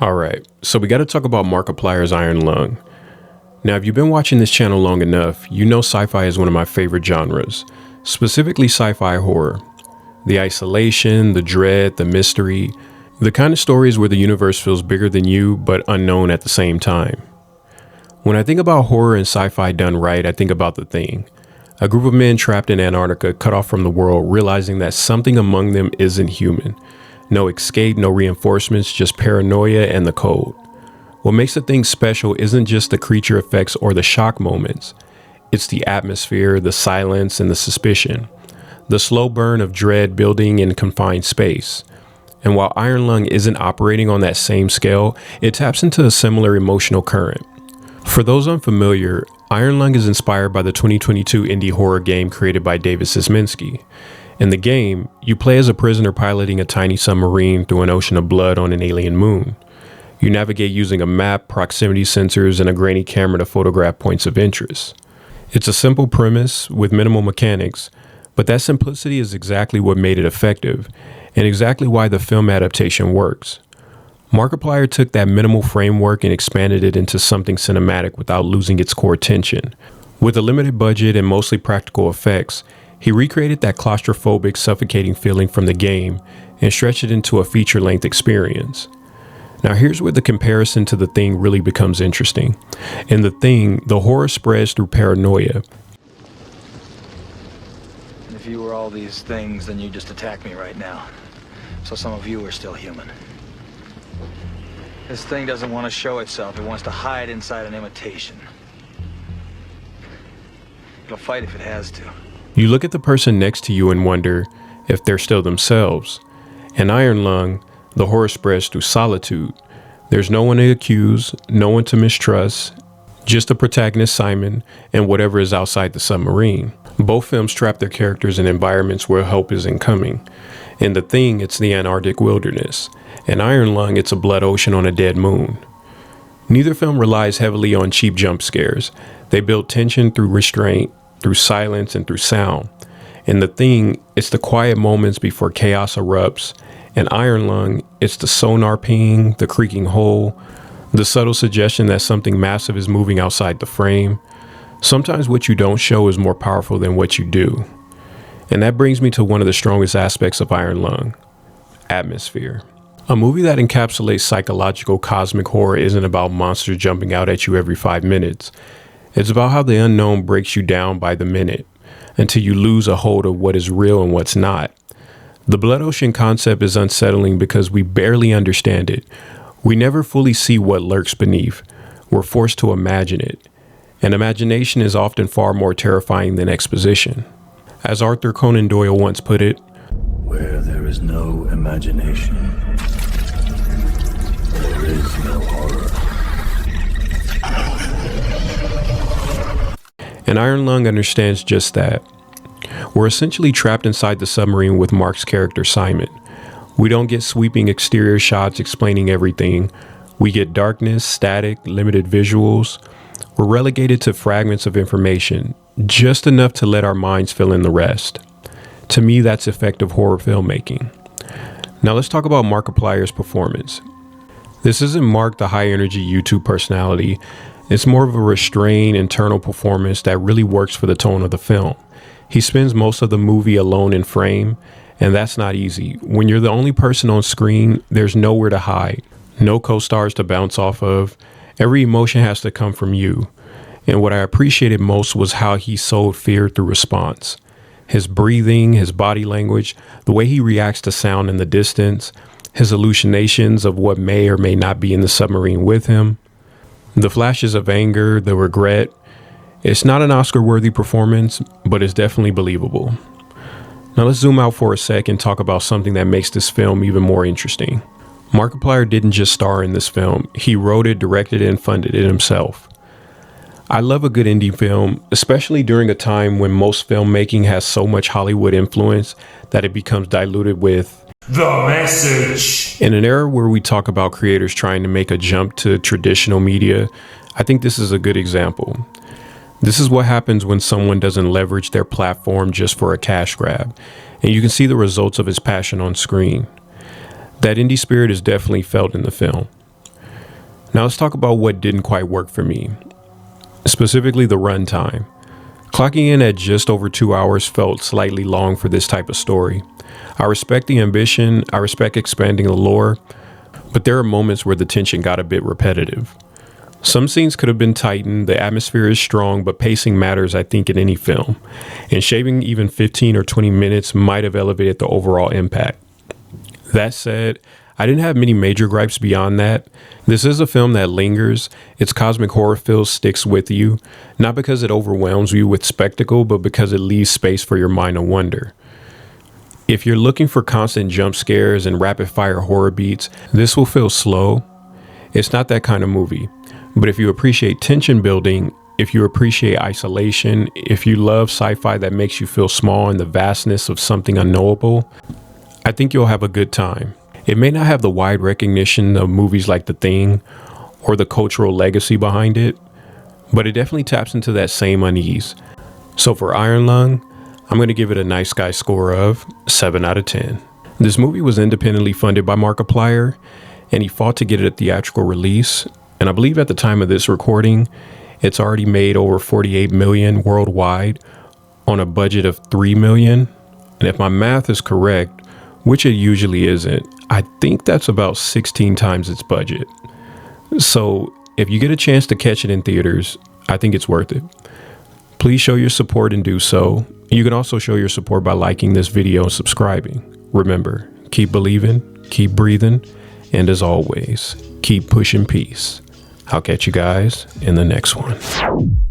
Alright, so we gotta talk about Markiplier's Iron Lung. Now, if you've been watching this channel long enough, you know sci-fi is one of my favorite genres, specifically sci-fi horror. The isolation, the dread, the mystery, the kind of stories where the universe feels bigger than you, but unknown at the same time. When I think about horror and sci-fi done right, I think about The Thing. A group of men trapped in Antarctica, cut off from the world, realizing that something among them isn't human. No escape, no reinforcements, just paranoia and the cold. What makes The Thing special isn't just the creature effects or the shock moments. It's the atmosphere, the silence, and the suspicion. The slow burn of dread building in confined space. And while Iron Lung isn't operating on that same scale, it taps into a similar emotional current. For those unfamiliar, Iron Lung is inspired by the 2022 indie horror game created by David Szymanski. In the game, you play as a prisoner piloting a tiny submarine through an ocean of blood on an alien moon. You navigate using a map, proximity sensors, and a grainy camera to photograph points of interest. It's a simple premise with minimal mechanics, but that simplicity is exactly what made it effective, and exactly why the film adaptation works. Markiplier took that minimal framework and expanded it into something cinematic without losing its core tension. With a limited budget and mostly practical effects, he recreated that claustrophobic, suffocating feeling from the game and stretched it into a feature-length experience. Now here's where the comparison to The Thing really becomes interesting. In The Thing, the horror spreads through paranoia. If you were all these things, then you'd just attack me right now. So some of you are still human. This thing doesn't want to show itself. It wants to hide inside an imitation. It'll fight if it has to. You look at the person next to you and wonder if they're still themselves. In Iron Lung, the horror spreads through solitude. There's no one to accuse, no one to mistrust, just the protagonist Simon and whatever is outside the submarine. Both films trap their characters in environments where help isn't coming. In The Thing, it's the Antarctic wilderness. In Iron Lung, it's a blood ocean on a dead moon. Neither film relies heavily on cheap jump scares. They build tension through restraint, through silence, and through sound. In The Thing, it's the quiet moments before chaos erupts. In Iron Lung, it's the sonar ping, the creaking hull, the subtle suggestion that something massive is moving outside the frame. Sometimes what you don't show is more powerful than what you do. And that brings me to one of the strongest aspects of Iron Lung: atmosphere. A movie that encapsulates psychological cosmic horror isn't about monsters jumping out at you every 5 minutes. It's about how the unknown breaks you down by the minute, until you lose a hold of what is real and what's not. The blood ocean concept is unsettling because we barely understand it. We never fully see what lurks beneath. We're forced to imagine it. And imagination is often far more terrifying than exposition. As Arthur Conan Doyle once put it, "Where there is no imagination, there is no horror." And Iron Lung understands just that. We're essentially trapped inside the submarine with Mark's character Simon. We don't get sweeping exterior shots explaining everything. We get darkness, static, limited visuals. We're relegated to fragments of information, just enough to let our minds fill in the rest. To me, that's effective horror filmmaking. Now let's talk about Markiplier's performance. This isn't Mark, the high-energy YouTube personality. It's more of a restrained, internal performance that really works for the tone of the film. He spends most of the movie alone in frame, and that's not easy. When you're the only person on screen, there's nowhere to hide, no co-stars to bounce off of. Every emotion has to come from you. And what I appreciated most was how he sold fear through response. His breathing, his body language, the way he reacts to sound in the distance, his hallucinations of what may or may not be in the submarine with him, the flashes of anger, the regret. It's not an Oscar-worthy performance, but it's definitely believable. Now let's zoom out for a sec and talk about something that makes this film even more interesting. Markiplier didn't just star in this film. He wrote it, directed it, and funded it himself. I love a good indie film, especially during a time when most filmmaking has so much Hollywood influence that it becomes diluted with the message. In an era where we talk about creators trying to make a jump to traditional media, I think this is a good example. This is what happens when someone doesn't leverage their platform just for a cash grab, and you can see the results of his passion on screen. That indie spirit is definitely felt in the film. Now let's talk about what didn't quite work for me, specifically the runtime. Clocking in at just over 2 hours felt slightly long for this type of story. I respect the ambition, I respect expanding the lore, but there are moments where the tension got a bit repetitive. Some scenes could have been tightened, the atmosphere is strong, but pacing matters, I think, in any film. And shaving even 15 or 20 minutes might have elevated the overall impact. That said, I didn't have many major gripes beyond that. This is a film that lingers. Its cosmic horror feel sticks with you, not because it overwhelms you with spectacle, but because it leaves space for your mind to wonder. If you're looking for constant jump scares and rapid fire horror beats, this will feel slow. It's not that kind of movie. But if you appreciate tension building, if you appreciate isolation, if you love sci-fi that makes you feel small in the vastness of something unknowable, I think you'll have a good time. It may not have the wide recognition of movies like The Thing or the cultural legacy behind it, but it definitely taps into that same unease. So for Iron Lung, I'm going to give it a NiceGuy score of 7 out of 10. This movie was independently funded by Markiplier, and he fought to get it a theatrical release. And I believe at the time of this recording, it's already made over 48 million worldwide on a budget of 3 million. And if my math is correct, which it usually isn't, I think that's about 16 times its budget. So if you get a chance to catch it in theaters, I think it's worth it. Please show your support and do so. You can also show your support by liking this video and subscribing. Remember, keep believing, keep breathing, and as always, keep pushing peace. I'll catch you guys in the next one.